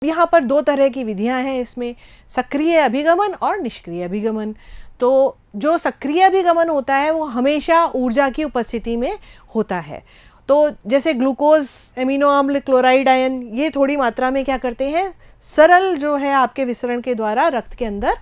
यहाँ पर दो तरह की विधियाँ हैं इसमें, सक्रिय अभिगमन और निष्क्रिय अभिगमन। तो जो सक्रिय अभिगमन होता है वो हमेशा ऊर्जा की उपस्थिति में होता है। तो जैसे ग्लूकोज, एमिनो अम्ल, क्लोराइड आयन, ये थोड़ी मात्रा में क्या करते हैं, सरल जो है आपके विसरण के द्वारा रक्त के अंदर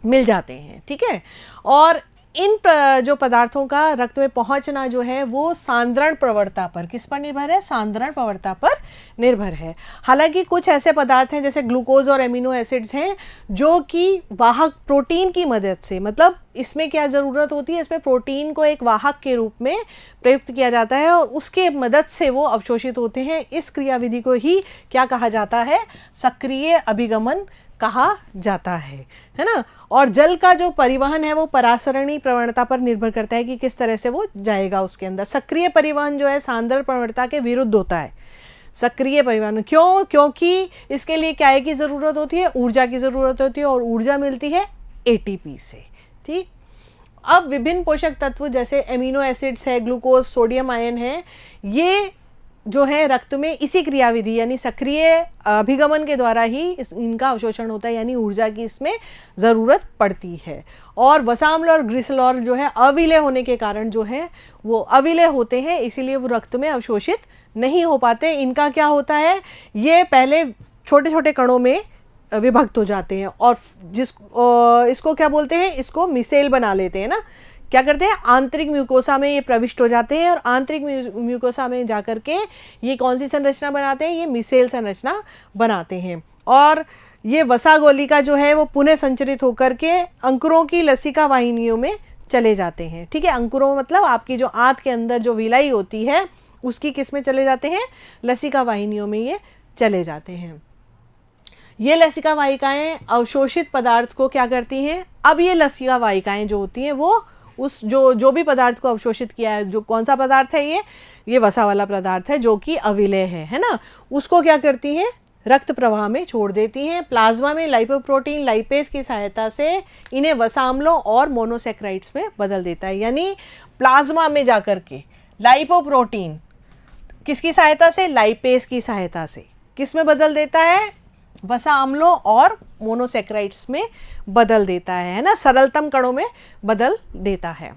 मिल जाते हैं, ठीक है। और इन जो पदार्थों का रक्त में पहुंचना जो है वो सांद्रण प्रवणता पर, किस पर निर्भर है, सांद्रण प्रवणता पर निर्भर है। हालांकि कुछ ऐसे पदार्थ हैं जैसे ग्लूकोज और एमिनो एसिड्स हैं जो कि वाहक प्रोटीन की मदद से, मतलब इसमें क्या ज़रूरत होती है, इसमें प्रोटीन को एक वाहक के रूप में प्रयुक्त किया जाता है और उसके मदद से वो अवशोषित होते हैं। इस क्रियाविधि को ही क्या कहा जाता है, सक्रिय अभिगमन कहा जाता है ना। और जल का जो परिवहन है वो परासरणी प्रवणता पर निर्भर करता है कि किस तरह से वो जाएगा उसके अंदर। सक्रिय परिवहन जो है सांद्रण प्रवणता के विरुद्ध होता है। सक्रिय परिवहन क्यों, क्योंकि इसके लिए क्या है की ज़रूरत होती है, ऊर्जा की ज़रूरत होती है और ऊर्जा मिलती है एटीपी से, ठीक। अब विभिन्न पोषक तत्व जैसे एमिनो एसिड्स है, ग्लूकोज, सोडियम आयन है, ये जो है रक्त में इसी क्रियाविधि यानी सक्रिय अभिगमन के द्वारा ही इनका अवशोषण होता है, यानी ऊर्जा की इसमें ज़रूरत पड़ती है। और वसाम्ल और ग्लिसरॉल जो है अविलेय होने के कारण जो है वो अविलेय होते हैं, इसीलिए वो रक्त में अवशोषित नहीं हो पाते। इनका क्या होता है, ये पहले छोटे छोटे कणों में विभक्त हो जाते हैं और इसको क्या बोलते हैं, इसको मिसेल बना लेते हैं ना, क्या करते हैं, आंतरिक म्यूकोसा में ये प्रविष्ट हो जाते हैं और आंतरिक म्यूकोसा में जाकर के ये कौन सी संरचना बनाते हैं, ये मिसेल संरचना बनाते हैं। और ये वसागोलिका जो है वो पुनः संचरित होकर के अंकुरों की लसिका वाहिनियों में चले जाते हैं, ठीक है। अंकुरों मतलब आपकी जो आंत के अंदर जो विलाई होती है उसकी किस में चले जाते हैं, लसिका वाहिनियों में ये चले जाते हैं। ये लसिका वाहिकाएं अवशोषित पदार्थ को क्या करती हैं, अब ये लसिका वाहिकाएं जो होती हैं वो उस जो भी पदार्थ को अवशोषित किया है, जो कौन सा पदार्थ है ये वसा वाला पदार्थ है जो कि अविलेय है ना, उसको क्या करती हैं, रक्त प्रवाह में छोड़ देती हैं। प्लाज्मा में लाइपोप्रोटीन लाइपेज की सहायता से इन्हें वसाम्लों और मोनोसेक्राइड्स में बदल देता है। यानी प्लाज्मा में जाकर के लाइपोप्रोटीन किसकी सहायता से, लाइपेज की सहायता से किस में बदल देता है, वसा अम्लों और मोनोसेक्राइड्स में बदल देता है ना, सरलतम कणों में बदल देता है।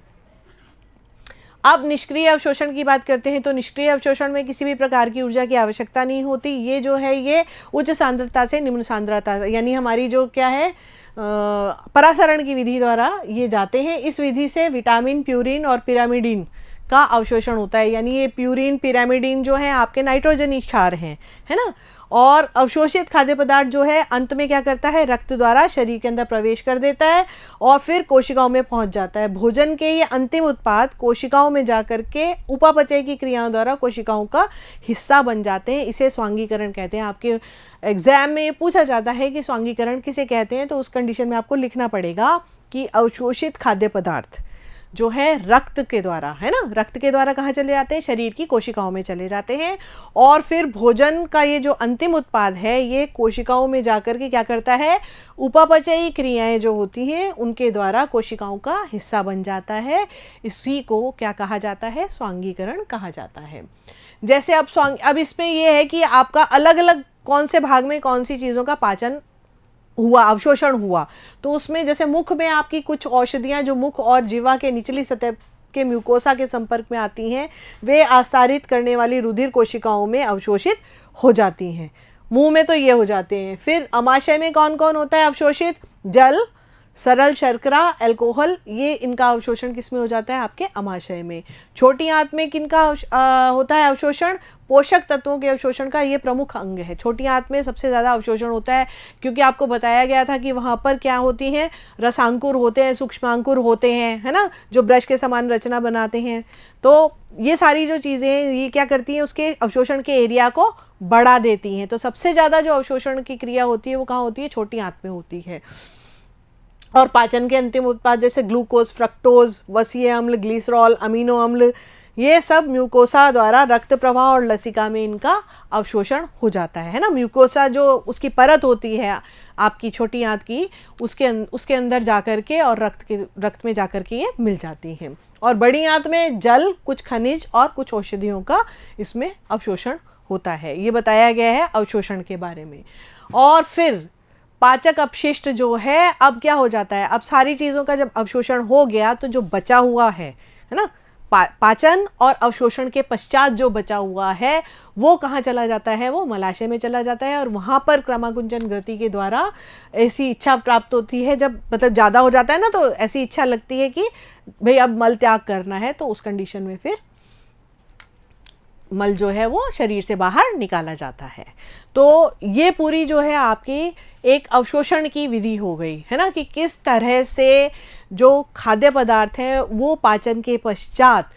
अब निष्क्रिय अवशोषण की बात करते हैं तो निष्क्रिय अवशोषण में किसी भी प्रकार की ऊर्जा की आवश्यकता नहीं होती। ये जो है ये उच्च सांद्रता से निम्न सांद्रता यानी हमारी जो क्या है परासरण की विधि द्वारा ये जाते हैं। इस विधि से विटामिन, प्यूरिन और पिरामिडिन का अवशोषण होता है। यानी ये प्यूरिन, पिरामिडिन जो है आपके नाइट्रोजनी क्षार हैं, है ना। और अवशोषित खाद्य पदार्थ जो है अंत में क्या करता है, रक्त द्वारा शरीर के अंदर प्रवेश कर देता है और फिर कोशिकाओं में पहुंच जाता है। भोजन के ये अंतिम उत्पाद कोशिकाओं में जाकर के उपापचय की क्रियाओं द्वारा कोशिकाओं का हिस्सा बन जाते हैं। इसे स्वांगीकरण कहते हैं। आपके एग्जाम में पूछा जाता है कि स्वांगीकरण किसे कहते हैं, तो उस कंडीशन में आपको लिखना पड़ेगा कि अवशोषित खाद्य पदार्थ जो है रक्त के द्वारा, है ना, रक्त के द्वारा कहाँ चले जाते हैं, शरीर की कोशिकाओं में चले जाते हैं और फिर भोजन का ये जो अंतिम उत्पाद है ये कोशिकाओं में जाकर के क्या करता है, उपापचयी क्रियाएं जो होती हैं उनके द्वारा कोशिकाओं का हिस्सा बन जाता है। इसी को क्या कहा जाता है, स्वांगीकरण कहा जाता है। जैसे अब इसमें यह है कि आपका अलग अलग कौन से भाग में कौन सी चीज़ों का पाचन हुआ, अवशोषण हुआ, तो उसमें जैसे मुख में आपकी कुछ औषधियां जो मुख और जीवा के निचली सतह के म्यूकोसा के संपर्क में आती हैं वे आस्तारित करने वाली रुधिर कोशिकाओं में अवशोषित हो जाती हैं। मुंह में तो ये हो जाते हैं। फिर अमाशय में कौन कौन होता है अवशोषित, जल, सरल शर्करा, अल्कोहल, ये इनका अवशोषण किस में हो जाता है, आपके अमाशय में। छोटी आंत में किनका होता है अवशोषण, पोषक तत्वों के अवशोषण का ये प्रमुख अंग है। छोटी आंत में सबसे ज़्यादा अवशोषण होता है क्योंकि आपको बताया गया था कि वहाँ पर क्या होती हैं, रसांकुर होते हैं, सूक्ष्मांकुर होते हैं, है ना, जो ब्रश के समान रचना बनाते हैं। तो ये सारी जो चीज़ें हैं ये क्या करती हैं, उसके अवशोषण के एरिया को बढ़ा देती हैं। तो सबसे ज़्यादा जो अवशोषण की क्रिया होती है वो कहाँ होती है, छोटी आंत में होती है। और पाचन के अंतिम उत्पाद जैसे ग्लूकोज, फ्रक्टोज, वसीय अम्ल, ग्लिसरॉल, अमीनो अम्ल, ये सब म्यूकोसा द्वारा रक्त प्रवाह और लसिका में इनका अवशोषण हो जाता है ना। म्यूकोसा जो उसकी परत होती है आपकी छोटी आंत की, उसके अंदर जाकर के और रक्त में जाकर के ये मिल जाती हैं। और बड़ी आंत में जल, कुछ खनिज और कुछ औषधियों का इसमें अवशोषण होता है, ये बताया गया है अवशोषण के बारे में। और फिर पाचक अपशिष्ट जो है, अब क्या हो जाता है, अब सारी चीज़ों का जब अवशोषण हो गया तो जो बचा हुआ है ना, पाचन और अवशोषण के पश्चात जो बचा हुआ है वो कहाँ चला जाता है, वो मलाशय में चला जाता है। और वहाँ पर क्रमाकुंचन ग्रंथि के द्वारा ऐसी इच्छा प्राप्त होती है, जब मतलब ज़्यादा हो जाता है ना, तो ऐसी इच्छा लगती है कि भाई अब मल त्याग करना है, तो उस कंडीशन में फिर मल जो है वो शरीर से बाहर निकाला जाता है। तो ये पूरी जो है आपकी एक अवशोषण की विधि हो गई है ना, कि किस तरह से जो खाद्य पदार्थ है वो पाचन के पश्चात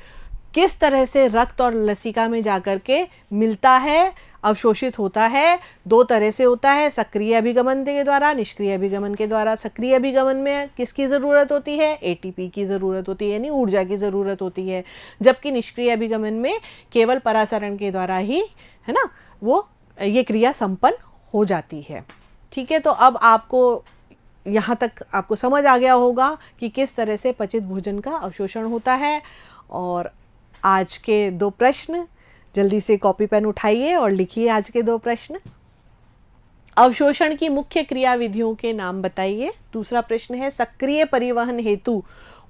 किस तरह से रक्त और लसिका में जाकर के मिलता है, अवशोषित होता है। दो तरह से होता है, सक्रिय अभिगमन के द्वारा, निष्क्रिय अभिगमन के द्वारा। सक्रिय अभिगमन में किसकी ज़रूरत होती है, एटीपी की ज़रूरत होती है, यानी ऊर्जा की ज़रूरत होती है। जबकि निष्क्रिय अभिगमन में केवल परासरण के द्वारा ही है ना वो ये क्रिया संपन्न हो जाती है। ठीक है, तो अब आपको यहाँ तक आपको समझ आ गया होगा कि किस तरह से पचित भोजन का अवशोषण होता है। और आज के 2 प्रश्न, जल्दी से कॉपी पेन उठाइए और लिखिए आज के 2 प्रश्न। अवशोषण की मुख्य क्रियाविधियों के नाम बताइए। दूसरा प्रश्न है, सक्रिय परिवहन हेतु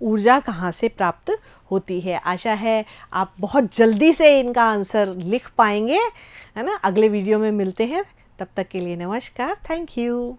ऊर्जा कहाँ से प्राप्त होती है। आशा है आप बहुत जल्दी से इनका आंसर लिख पाएंगे, है ना। अगले वीडियो में मिलते हैं, तब तक के लिए नमस्कार, थैंक यू।